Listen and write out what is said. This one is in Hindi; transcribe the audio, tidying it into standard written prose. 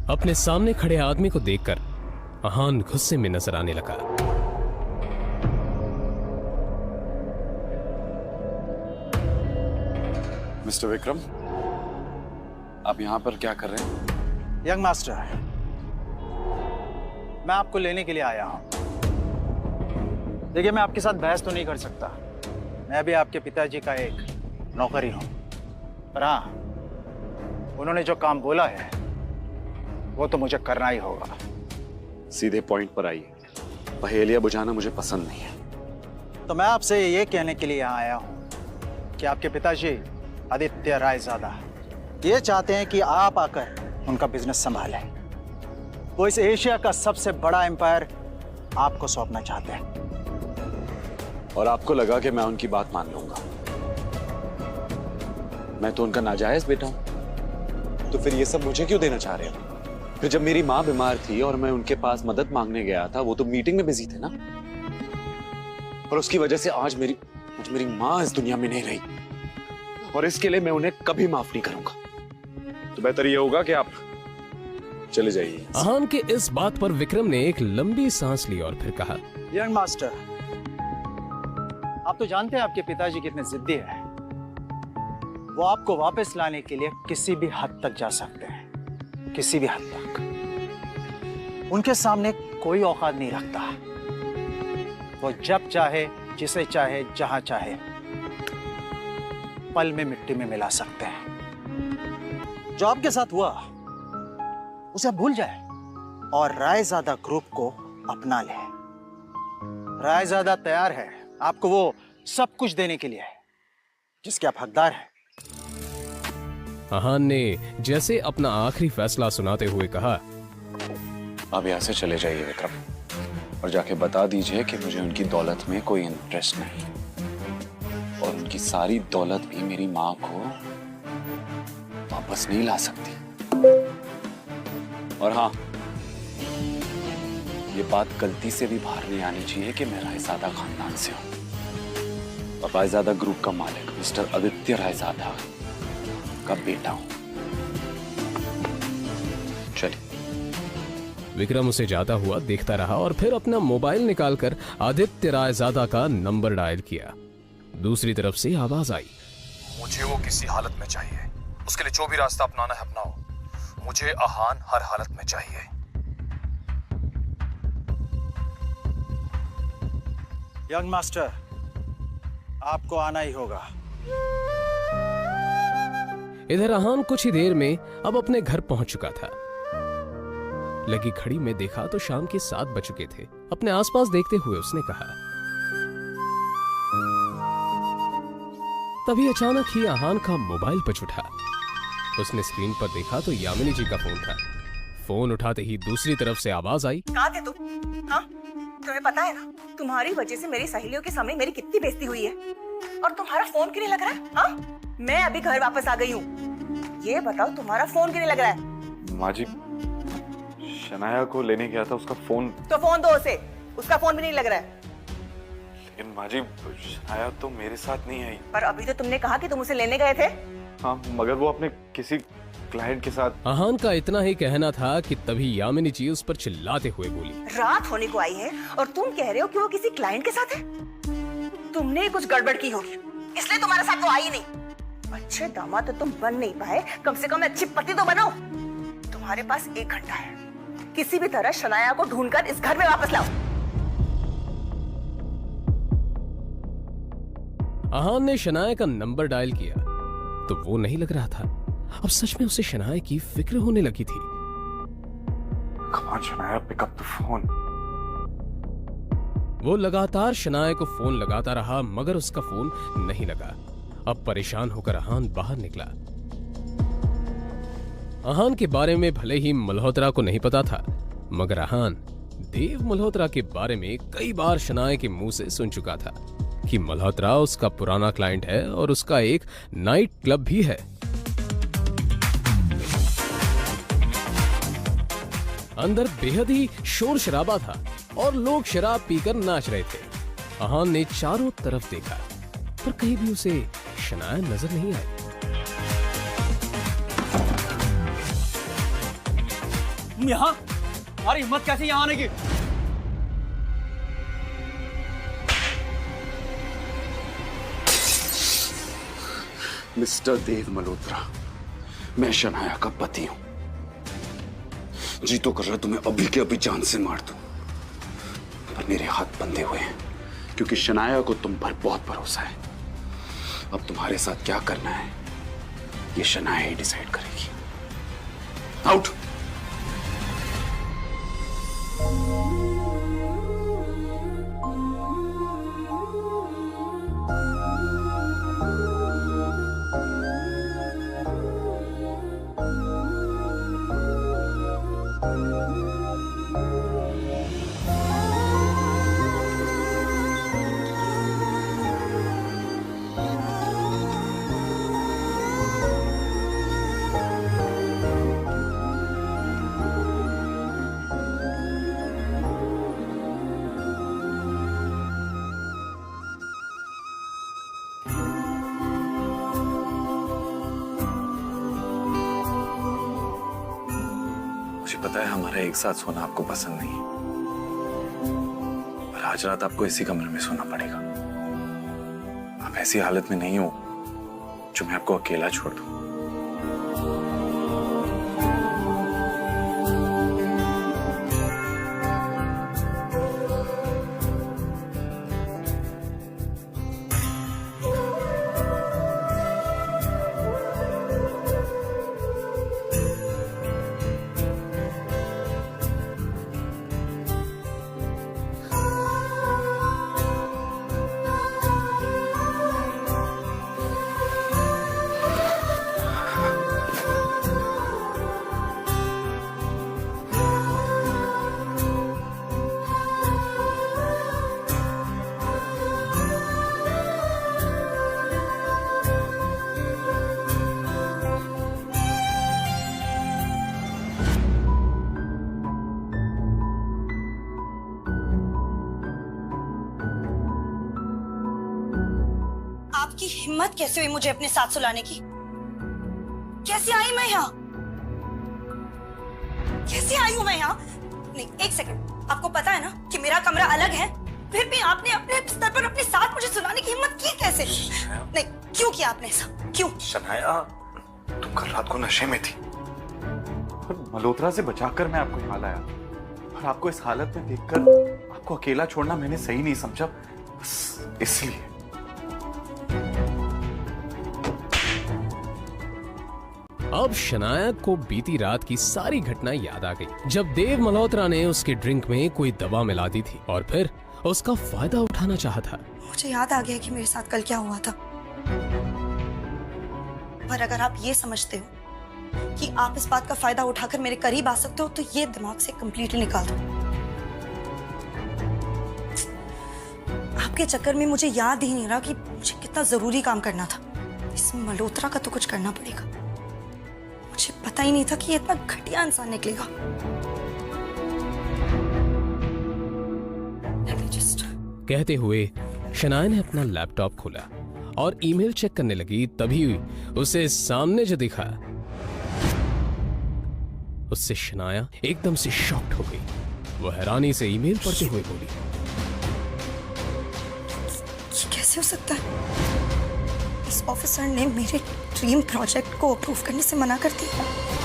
अपने सामने खड़े आदमी को देखकर अहान गुस्से में नजर आने लगा। मिस्टर विक्रम, आप यहां पर क्या कर रहे हैं? यंग मास्टर, मैं आपको लेने के लिए आया हूं। देखिए, मैं आपके साथ बहस तो नहीं कर सकता। मैं भी आपके पिताजी का एक नौकर ही हूं। पर हाँ, उन्होंने जो काम बोला है वो तो मुझे करना ही होगा। सीधे पॉइंट पर आइए। पहेलियां बुझाना मुझे पसंद नहीं है। तो मैं आपसे ये कहने के लिए यहाँ आया हूँ कि आपके पिताजी आदित्य रायजादा ये चाहते हैं कि आप आकर उनका बिजनेस संभालें। वो इस एशिया का सबसे बड़ा एम्पायर आपको सौंपना चाहते हैं। और आपको लगा कि मैं उनकी बात मान लूंगा? मैं तो उनका नाजायज बेटा हूं। तो फिर ये सब मुझे क्यों देना चाह रहे हो? फिर जब मेरी माँ बीमार थी और मैं उनके पास मदद मांगने गया था, वो तो मीटिंग में बिजी थे ना। और उसकी वजह से आज मेरी माँ इस दुनिया में नहीं रही, और इसके लिए मैं उन्हें कभी माफ नहीं करूंगा। तो बेहतर ये होगा कि आप चले जाइए। अहान के इस बात पर विक्रम ने एक लंबी सांस ली और फिर कहा, यंग मास्टर, आप तो जानते हैं आपके पिताजी कितने जिद्दी हैं। वो आपको वापस लाने के लिए किसी भी हद तक जा सकते हैं, किसी भी हद तक। उनके सामने कोई औकात नहीं रखता। वो जब चाहे, जिसे चाहे, जहां चाहे पल में मिट्टी में मिला सकते हैं। जो आपके साथ हुआ उसे भूल जाए और रायजादा ग्रुप को अपना ले। रायजादा तैयार है आपको वो सब कुछ देने के लिए जिसके आप हकदार हैं। अहान ने जैसे अपना आखिरी फैसला सुनाते हुए कहा, आप यहाँ से चले जाइए विक्रम, और जाके बता दीजिए कि मुझे उनकी दौलत में कोई इंटरेस्ट नहीं, और उनकी सारी दौलत भी मेरी माँ को वापस नहीं ला सकती। और हाँ, ये बात गलती से भी बाहर नहीं आनी चाहिए कि मैं रायजादा खानदान से हूं और रायजादा ग्रुप का मालिक मिस्टर आदित्य रायजादा का बेटा हूं। चलिए। विक्रम उसे जाता हुआ देखता रहा और फिर अपना मोबाइल निकालकर आदित्य रायजादा का नंबर डायल किया। दूसरी तरफ से आवाज आई, मुझे वो किसी हालत में चाहिए। उसके लिए जो भी रास्ता अपनाना है अपनाओ। मुझे अहान हर हालत में चाहिए। यंग मास्टर, आपको आना ही होगा। इधर अहान कुछ ही देर में अब अपने घर पहुंच चुका था। लगी घड़ी में देखा तो शाम के 7 बज चुके थे। अपने आसपास देखते हुए उसने कहा, तभी अचानक ही अहान का मोबाइल बज उठा। उसने स्क्रीन पर देखा तो यामिनी जी का फोन था। फोन उठाते ही दूसरी तरफ से आवाज आई, कहाँ थे तुम? हाँ, तुम्हें पता है ना, तुम्हारी वजह से मेरी सहेलियों के सामने मेरी कितनी बेइज्जती हुई है। और तुम्हारा फोन क्यों नहीं लग रहा है? हाँ, मैं अभी घर वापस आ गई हूँ। ये बताओ, तुम्हारा फोन क्यों नहीं लग रहा है? माँ जी, शनाया को लेने गया था, उसका फोन। तो फोन दो उसे, उसका फोन भी नहीं लग रहा है। लेकिन माँ जी, शनाया तो मेरे साथ नहीं आई। पर अभी तो तुमने कहा कि तुम उसे लेने गए थे। हाँ, मगर वो अपने किसी क्लाइंट के साथ। अहान का इतना ही कहना था कि तभी यामिनी जी उस पर चिल्लाते हुए बोली, रात होने को आई है और तुम कह रहे हो कि वो किसी क्लाइंट के साथ है। तुमने कुछ गड़बड़ की होगी, इसलिए तुम्हारे साथ वो आई नहीं। अच्छे दामाद तो तुम बन नहीं पाए, कम से कम अच्छी पति तो बनो। तुम्हारे पास 1 घंटा है, किसी भी तरह शनाया को ढूंढकर इस घर में वापस लाओ। अहान ने शनाया का नंबर डायल किया तो वो नहीं लग रहा था। अब सच में उसे शनाया की फिक्र होने लगी थी। Come on, Shanaya, pick up the phone. वो लगातार शनाया को फोन लगाता रहा मगर उसका फोन नहीं लगा। अब परेशान होकर अहान बाहर निकला। अहान के बारे में भले ही मल्होत्रा को नहीं पता था, मगर अहान देव मल्होत्रा के बारे में कई बार शनाया के मुंह से सुन चुका था कि मल्होत्रा उसका पुराना क्लाइंट है और उसका एक नाइट क्लब भी है। अंदर बेहद ही शोर शराबा था और लोग शराब पीकर नाच रहे थे। अहान ने चारों तरफ देखा पर कहीं भी उसे शनाया नजर नहीं आई। तुम यहाँ, तुम्हारी हिम्मत कैसे यहाँ आने की? मिस्टर देव मल्होत्रा, मैं शनाया का पति हूं। जी तो कर रहा तुम्हें अभी के अभी जान से मार दूं, पर मेरे हाथ बंधे हुए हैं क्योंकि शनाया को तुम पर बहुत भरोसा है। अब तुम्हारे साथ क्या करना है ये शनाया ही डिसाइड करेगी। आउट। मुझे पता है हमारा एक साथ सोना आपको पसंद नहीं, पर आज रात आपको इसी कमरे में सोना पड़ेगा। आप ऐसी हालत में नहीं हो जो मैं आपको अकेला छोड़ दूं। आपकी हिम्मत कैसे हुई मुझे अपने साथ सुलाने की? कैसे आई मैं यहाँ? कैसे आई हूँ मैं यहाँ? नहीं, एक सेकंड, आपको पता है ना कि मेरा कमरा अलग है, फिर भी आपने अपने बिस्तर पर अपने साथ मुझे सुलाने की हिम्मत की कैसे? नहीं, क्यों किया आपने ऐसा? क्यों? शनाया, तुम कल रात को नशे में थी और मल्होत्रा से बचाकर मैं आपको यहाँ लाया, और आपको इस हालत में देखकर आपको अकेला छोड़ना मैंने सही नहीं समझा, बस इसलिए। अब शनाया को बीती रात की सारी घटना याद आ गई, जब देव मल्होत्रा ने उसके ड्रिंक में कोई दवा मिला दी थी और फिर उसका फायदा उठाना चाहा था। मुझे याद आ गया कि मेरे साथ कल क्या हुआ था। पर अगर आप ये समझते हो कि आप इस बात का फायदा उठाकर मेरे करीब आ सकते हो, तो ये दिमाग से कंप्लीटली निकाल दो। आपके चक्कर में मुझे याद ही नहीं रहा कि मुझे कितना जरूरी काम करना था। इस मल्होत्रा का तो कुछ करना पड़ेगा। मुझे पता ही नहीं था कि ये इतना घटिया इंसान निकलेगा। कहते हुए शनाया ने अपना लैपटॉप खोला और ईमेल चेक करने लगी, तभी उसे सामने जो दिखा उससे शनाया एकदम से शॉक्ड हो गई। वो हैरानी से ईमेल पढ़ते हुए बोली, ये कैसे हो सकता है? इस ऑफिसर ने मेरे ड्रीम प्रोजेक्ट को अप्रूव करने से मना कर दिया।